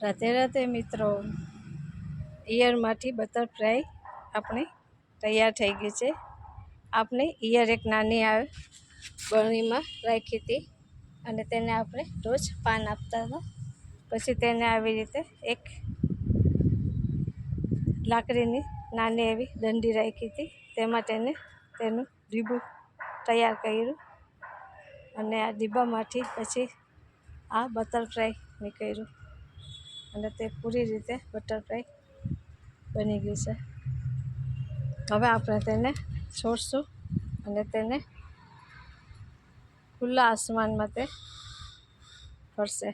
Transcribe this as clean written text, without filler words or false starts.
રાધે રાધે મિત્રો, ઈયળમાંથી butter fry આપણે તૈયાર થઈ ગઈ છે। આપણે ઈયળ એક નાની આવે બરણીમાં રાખી હતી અને તેને આપણે રોજ પાન આપતા હતા। પછી તેને આવી રીતે એક લાકડીની નાની એવી દંડી રાખી હતી, તેમાં તેનું ડીબું તૈયાર કર્યું અને આ ડીબામાંથી પછી આ બટર ફ્રાય નીકળ્યું અને તે પૂરી રીતે બટર ફ્રાય બની ગયું છે। હવે આપણે તેને છોડશું અને તેને ખુલ્લા આસમાનમાં તે ફરશે।